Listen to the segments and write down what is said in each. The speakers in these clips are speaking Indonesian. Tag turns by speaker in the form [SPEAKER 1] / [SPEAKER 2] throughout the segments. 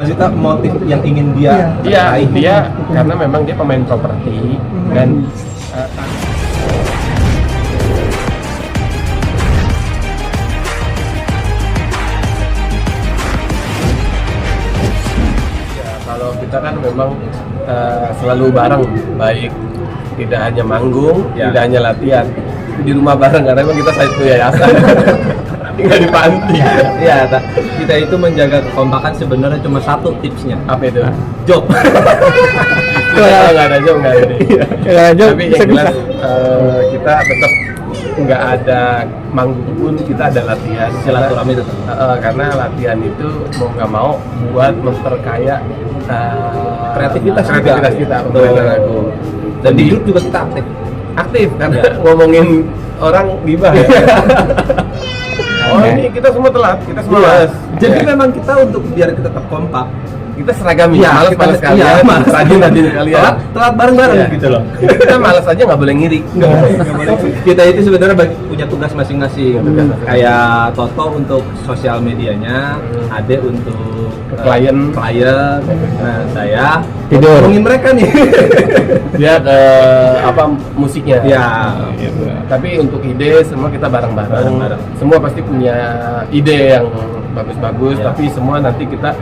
[SPEAKER 1] Kita motif yang ingin dia
[SPEAKER 2] Iya, dia karena memang dia pemain properti dan ya, kalau kita kan memang selalu bareng, baik tidak hanya manggung, tidak hanya latihan, di rumah bareng karena memang kita satu yayasan. Tinggal di panti.
[SPEAKER 1] Iya, kita itu menjaga kekompakan sebenarnya cuma satu tipsnya.
[SPEAKER 2] Apa itu?
[SPEAKER 1] Job.
[SPEAKER 2] Kalau nggak ada job nggak ada. Tapi yang jelas kita tetap nggak ada manggung pun kita ada latihan.
[SPEAKER 1] Silaturahmi tetap.
[SPEAKER 2] Karena latihan itu mau nggak mau buat memperkaya
[SPEAKER 1] kreativitas
[SPEAKER 2] kita untuk aku.
[SPEAKER 1] Dan di grup juga kita aktif
[SPEAKER 2] Karena ngomongin orang gibah ya. Oh ini kita semua telat, kita semua malas.
[SPEAKER 1] Jadi memang kita untuk biar kita tetap kompak,
[SPEAKER 2] kita seragami,
[SPEAKER 1] malas kalian,
[SPEAKER 2] rajin kalian.
[SPEAKER 1] Telat bareng-bareng gitu loh.
[SPEAKER 2] Kita malas aja nggak boleh ngiri.
[SPEAKER 1] Kita itu sebenarnya punya tugas masing-masing. Kayak Toto untuk sosial medianya, Ade untuk
[SPEAKER 2] klien.
[SPEAKER 1] Nah saya
[SPEAKER 3] tidur.
[SPEAKER 1] ngomongin mereka nih.
[SPEAKER 2] Dia ke musiknya.
[SPEAKER 1] Ya.
[SPEAKER 2] Tapi untuk ide semua kita bareng-bareng. Semua pasti punya ide yang bagus-bagus, tapi semua nanti kita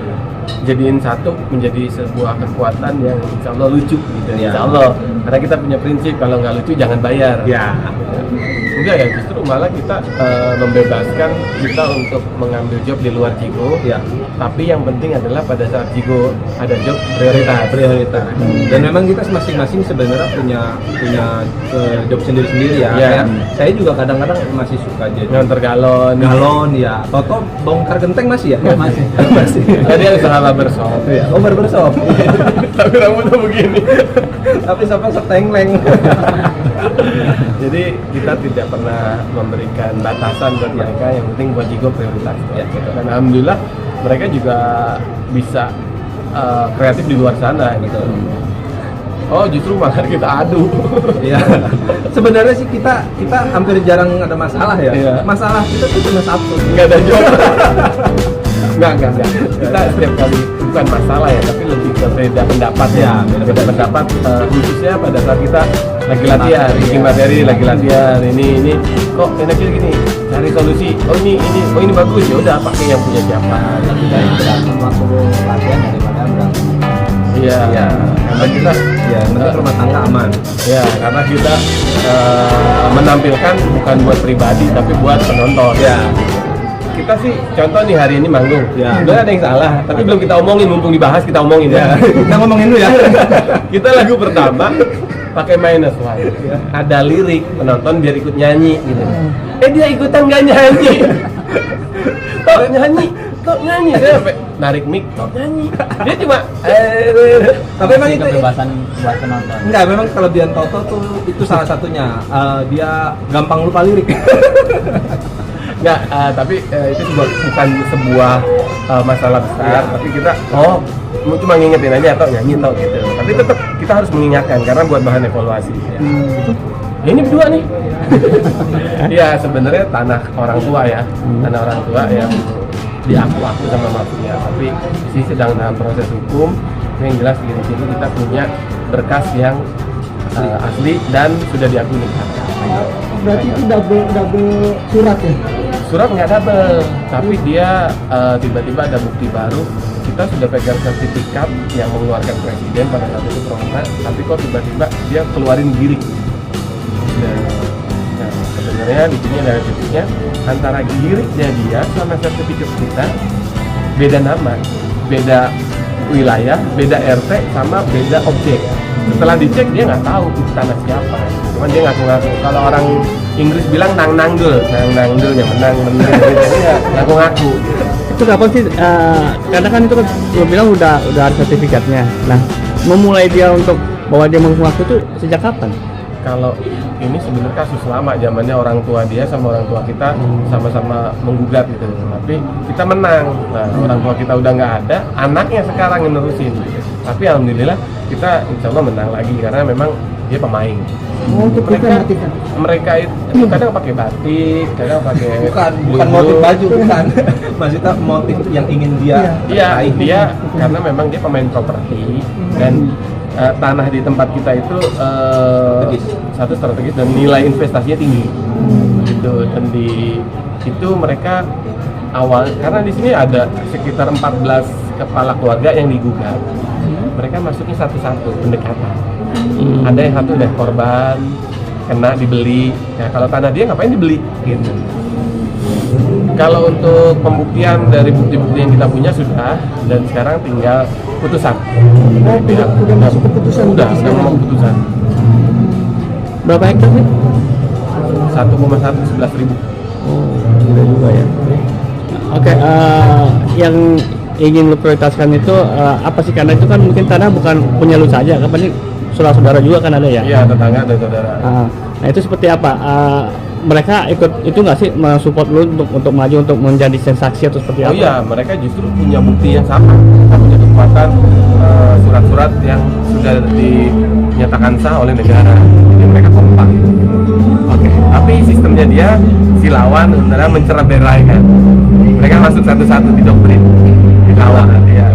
[SPEAKER 2] jadiin satu menjadi sebuah kekuatan yang insya Allah lucu gitu. Insya Allah. Karena kita punya prinsip kalau nggak lucu jangan bayar.
[SPEAKER 1] Ya.
[SPEAKER 2] Enggak ya, justru malah kita membebaskan kita untuk mengambil job di luar Jigo.
[SPEAKER 1] Ya.
[SPEAKER 2] Tapi yang penting adalah pada saat Jigo ada job prioritas.
[SPEAKER 1] Dan memang kita masing-masing sebenarnya punya job sendiri-sendiri ya.
[SPEAKER 2] Ya.
[SPEAKER 1] Saya juga kadang-kadang masih suka jadi
[SPEAKER 2] nganter galon
[SPEAKER 1] ya. Toto bongkar genteng masih ya? Masih.
[SPEAKER 2] Tadi yang usaha barbershop.
[SPEAKER 1] Ya. Oh, barbershop.
[SPEAKER 2] Tapi rambutnya begini.
[SPEAKER 1] Tapi sampai setengleng.
[SPEAKER 2] Jadi kita tidak pernah memberikan batasan buat mereka, yang penting buat Jigo prioritas.
[SPEAKER 1] Ya.
[SPEAKER 2] Dan alhamdulillah mereka juga bisa kreatif di luar sana gitu. Oh justru malah kita adu.
[SPEAKER 1] Iya. Sebenarnya sih kita hampir jarang ada masalah ya.
[SPEAKER 2] Iya.
[SPEAKER 1] Masalah kita tuh cuma satu.
[SPEAKER 2] Nggak ada job. Enggak. Kita setiap kali bukan masalah ya, tapi lebih ke beda pendapat ya. Beda pendapat khususnya pada saat kita lagi latihan, bikin materi, lagi latihan. Ini kok enaknya gini, cari solusi. Oh ini bagus, ya udah pakai yang punya siapa.
[SPEAKER 3] Lebih baik berantem waktu latihan daripada berantem.
[SPEAKER 2] Iya. Karena kita
[SPEAKER 1] penting rumah tangga aman.
[SPEAKER 2] ya karena kita menampilkan bukan buat pribadi tapi buat penonton.
[SPEAKER 1] Ya.
[SPEAKER 2] Kita sih contoh nih hari ini manggung.
[SPEAKER 1] Ya.
[SPEAKER 2] Sebenarnya ada yang salah, tapi belum kita omongin, mumpung dibahas kita omongin ya.
[SPEAKER 1] Kita ngomongin dulu ya.
[SPEAKER 2] Kita lagu pertama pakai minus one. Ada lirik penonton biar ikut nyanyi gitu. Dia ikutan nggak nyanyi. Kok nyanyi dia sampai narik mic, kok nyanyi. Dia cuma
[SPEAKER 1] Tapi memang itu
[SPEAKER 3] kebebasan buat penonton.
[SPEAKER 1] enggak, memang kelebihan Toto tuh itu salah satunya. Dia gampang lupa lirik.
[SPEAKER 2] nggak, tapi itu bukan sebuah masalah besar, tapi kita cuma ngingetin aja atau nyanyi atau gitu. Tapi tetap kita harus mengingatkan karena buat bahan evaluasi. Ini berdua nih. Ya sebenarnya tanah orang tua ya, tanah orang tua yang diaku sama mafia, tapi sih sedang dalam proses hukum. Yang jelas di sini kita punya berkas yang asli dan sudah diakui.
[SPEAKER 4] Berarti itu double surat ya?
[SPEAKER 2] Surat nggak double, tapi dia tiba-tiba ada bukti baru. Kita sudah pegang sertifikat yang mengeluarkan presiden pada saat itu corona, tapi kok tiba-tiba dia keluarin girik. Nah, sebenarnya di sini ada titiknya antara giriknya dia sama sertifikat kita beda nama, beda wilayah, beda RT sama beda objek. Setelah dicek dia nggak tahu itu tanah siapa, cuman dia ngaku-ngaku. Kalau orang Inggris bilang nangnangdul yang menang dia ngaku-ngaku.
[SPEAKER 3] Itu kapan sih? Karena kan itu kan lo bilang udah ada sertifikatnya. Nah, memulai dia untuk bahwa dia mengaku itu sejak kapan?
[SPEAKER 2] Kalau ini sebenarnya kasus lama, zamannya orang tua dia sama orang tua kita sama-sama menggugat gitu, tapi kita menang. Nah, orang tua kita udah nggak ada, anaknya sekarang yang nerusin. Tapi alhamdulillah kita insya Allah menang lagi karena memang dia pemain.
[SPEAKER 4] Oh, untuk itu motifnya.
[SPEAKER 2] Mereka itu kadang pakai batik, kadang pakai
[SPEAKER 1] bukan
[SPEAKER 2] bulu.
[SPEAKER 1] motif baju, bukan. Maksudnya motif yang ingin dia
[SPEAKER 2] Iya,
[SPEAKER 1] raih.
[SPEAKER 2] dia karena memang dia pemain properti dan tanah di tempat kita itu
[SPEAKER 1] Strategis.
[SPEAKER 2] satu strategis dan nilai investasinya tinggi. Gitu. Dan di itu mereka awal karena di sini ada sekitar 14 kepala keluarga yang digugat. Mereka masuknya satu-satu pendekatan. Ada yang satu udah korban, kena dibeli. Ya kalau tanah dia ngapain dibeli? Gitu. Kalau untuk pembuktian dari bukti-bukti yang kita punya sudah, dan sekarang tinggal putusan.
[SPEAKER 4] Oh, udah masuk keputusan.
[SPEAKER 2] Udah mau putusan.
[SPEAKER 3] Berapa hektar sih?
[SPEAKER 2] 1,11 ribu.
[SPEAKER 3] Oh, udah juga ya. Oke, yang ingin lu prioritaskan itu apa sih? Karena itu kan mungkin tanah bukan punya lu saja, kan pasti saudara-saudara juga kan ada ya?
[SPEAKER 2] Iya, tetangga dan saudara.
[SPEAKER 3] Nah itu seperti apa? Mereka ikut itu nggak sih mensupport lu untuk maju untuk menjadi saksi atau seperti
[SPEAKER 2] Oh
[SPEAKER 3] apa?
[SPEAKER 2] iya, mereka justru punya bukti yang sama. Kita punya kekuatan surat-surat yang sudah dinyatakan sah oleh negara. Jadi mereka kompak.
[SPEAKER 3] Oke.
[SPEAKER 2] Tapi sistemnya dia si lawan sebenarnya mencerai-beraikan. Mereka masuk satu-satu di doktrin. Dilawan ya.